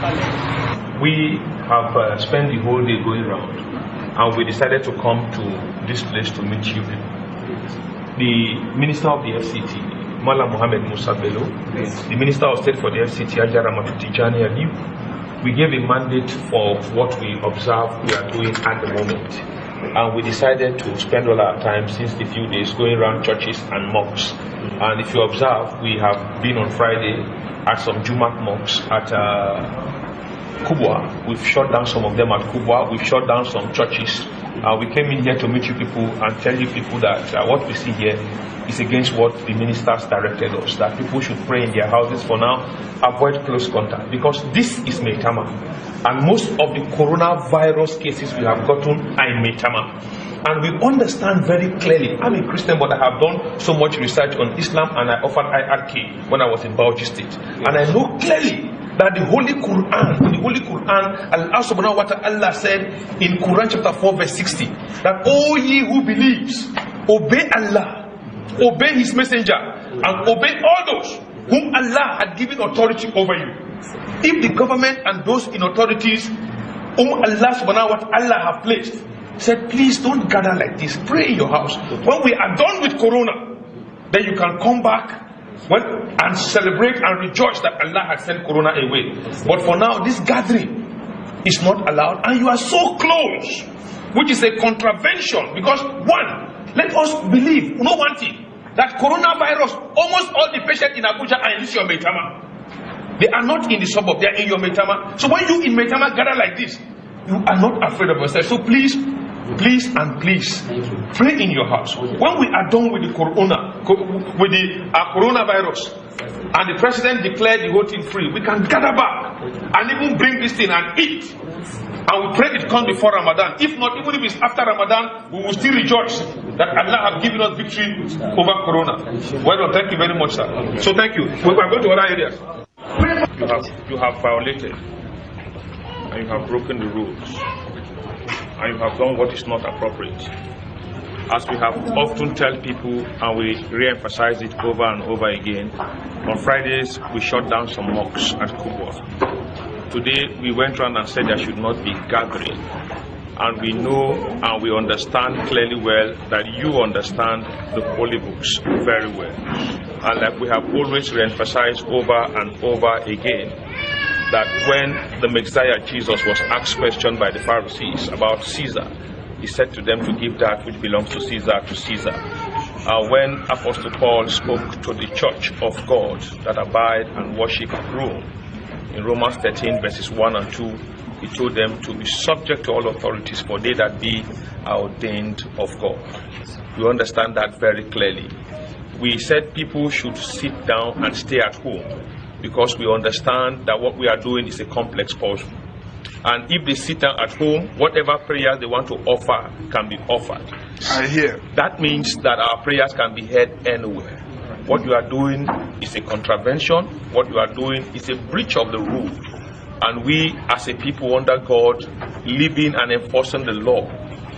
We have spent the whole day going around, and we decided to come to this place to meet you people. The Minister of the FCT, Malam Mohammed Musa Bello, the Minister of State for the FCT, Ajara Matutijani Aliu, we gave a mandate for what we observe we are doing at the moment. And we decided to spend all our time since the few days going around churches and mosques. And if you observe, we have been on Friday at some Jumat mosques at Kubwa. We've shut down some of them at Kubwa. We've shut down some churches. We came in here to meet you people and tell you people that what we see here is against what the ministers directed us, that people should pray in their houses for now, avoid close contact, because this is Maitama. And most of the coronavirus cases we have gotten are in Maitama. And we understand very clearly, I'm a Christian, but I have done so much research on Islam, and I offered IRK when I was in Bauchi State. And I know clearly that the Holy Quran, Allah subhanahu wa ta'ala said in Quran chapter 4 verse 60, that all ye who believes, obey Allah, obey his messenger, and obey all those whom Allah had given authority over you. If the government and those in authorities whom Allah subhanahu wa ta'ala have placed said, please don't gather like this, pray in your house. When we are done with Corona, then you can come back and celebrate and rejoice that Allah has sent Corona away. But for now, this gathering is not allowed, and you are so close, which is a contravention. Because one, let us believe, no one thing, that coronavirus, almost all the patients in Abuja are in this your Maitama. They are not in the suburb, they are in your Maitama. So when you in Maitama gather like this, you are not afraid of yourself. So please pray in your house. When we are done with the coronavirus and the president declared the whole thing free, we can gather back and even bring this thing and eat. And we pray it come before Ramadan. If not, even if it's after Ramadan, we will still rejoice that Allah has given us victory over Corona. Well done, thank you very much, sir. So thank you. We are going to other areas. You have violated and you have broken the rules. And you have done what is not appropriate. As we have often tell people, and we re-emphasize it over and over again, on Fridays we shut down some mosques at Kubwa. Today we went around and said there should not be gathering. And we know and we understand clearly well that you understand the holy books very well. And like we have always re-emphasized over and over again, that when the Messiah Jesus was asked question by the Pharisees about Caesar, he said to them to give that which belongs to Caesar to Caesar. When Apostle Paul spoke to the church of God that abide and worship at Rome, in Romans 13 verses 1 and 2, he told them to be subject to all authorities, for they that be are ordained of God. You understand that very clearly. We said people should sit down and stay at home, because we understand that what we are doing is a complex puzzle. And if they sit down at home, whatever prayers they want to offer can be offered. I hear. That means that our prayers can be heard anywhere. What you are doing is a contravention. What you are doing is a breach of the rule. And we, as a people under God, living and enforcing the law,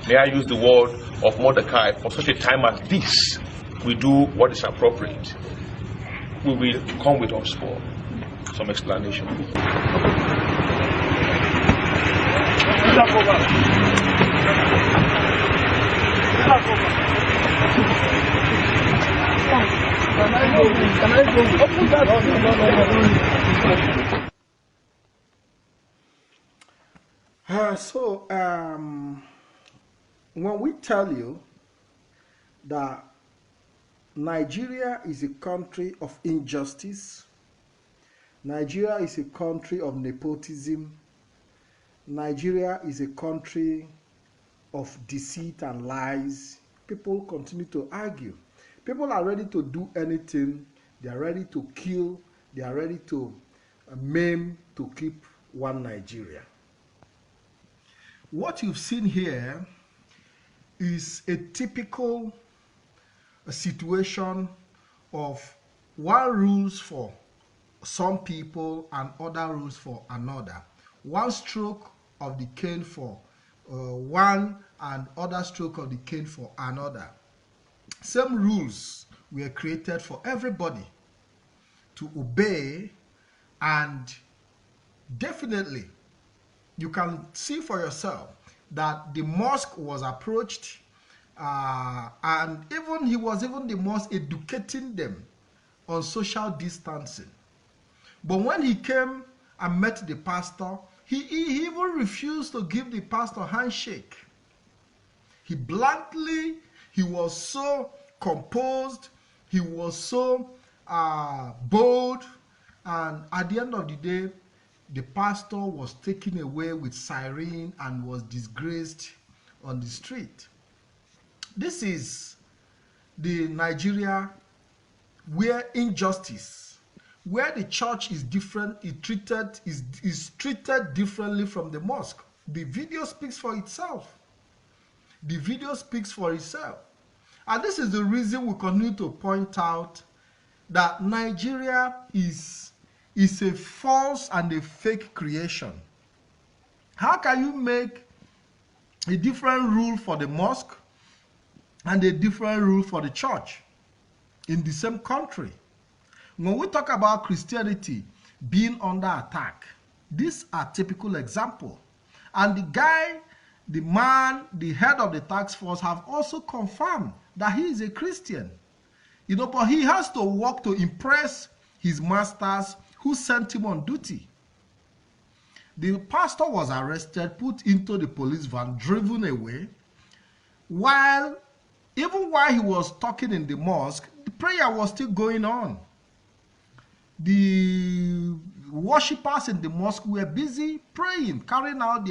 may I use the word of Mordecai, for such a time as this, we do what is appropriate. We will come with us for some explanation. When we tell you that Nigeria is a country of injustice, Nigeria is a country of nepotism, Nigeria is a country of deceit and lies, people continue to argue. People are ready to do anything. They are ready to kill. They are ready to maim to keep one Nigeria. What you've seen here is a typical situation of one rules for some people and other rules for another. One stroke of the cane for one and other stroke of the cane for another. Same rules were created for everybody to obey, and definitely, you can see for yourself that the mosque was approached, and even he was even the mosque educating them on social distancing. But when he came and met the pastor, he even refused to give the pastor a handshake. He was so composed, he was so bold, and at the end of the day, the pastor was taken away with siren and was disgraced on the street. This is the Nigeria where injustice, where the church is different, is treated differently from the mosque. The video speaks for itself. The video speaks for itself. And this is the reason we continue to point out that Nigeria is a false and a fake creation. How can you make a different rule for the mosque and a different rule for the church in the same country? When we talk about Christianity being under attack, these are typical examples. And the man, the head of the task force, have also confirmed that he is a Christian. You know, but he has to work to impress his masters who sent him on duty. The pastor was arrested, put into the police van, driven away, even while he was talking in the mosque, the prayer was still going on. The worshippers in the mosque were busy praying, carrying out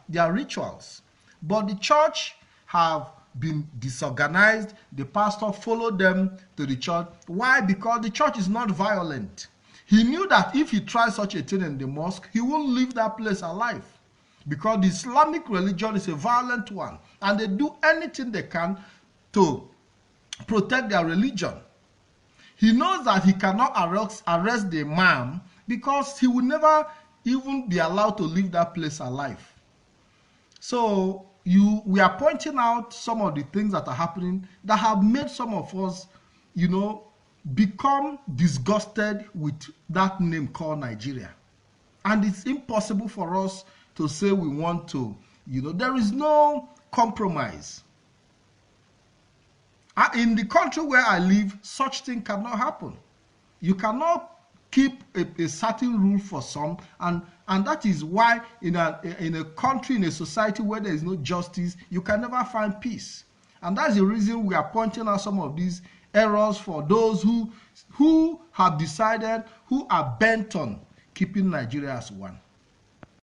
their rituals. But the church have been disorganized. The pastor followed them to the church. Why? Because the church is not violent. He knew that if he tried such a thing in the mosque, he won't leave that place alive. Because the Islamic religion is a violent one. And they do anything they can to protect their religion. He knows that he cannot arrest the imam because he will never even be allowed to leave that place alive. So we are pointing out some of the things that are happening that have made some of us, become disgusted with that name called Nigeria. And it's impossible for us to say we want to, there is no compromise. In the country where I live, such thing cannot happen. You cannot keep a certain rule for some, and that is why in a country, in a society where there is no justice, you can never find peace. And that's the reason we are pointing out some of these errors for those who have decided, who are bent on keeping Nigeria as one.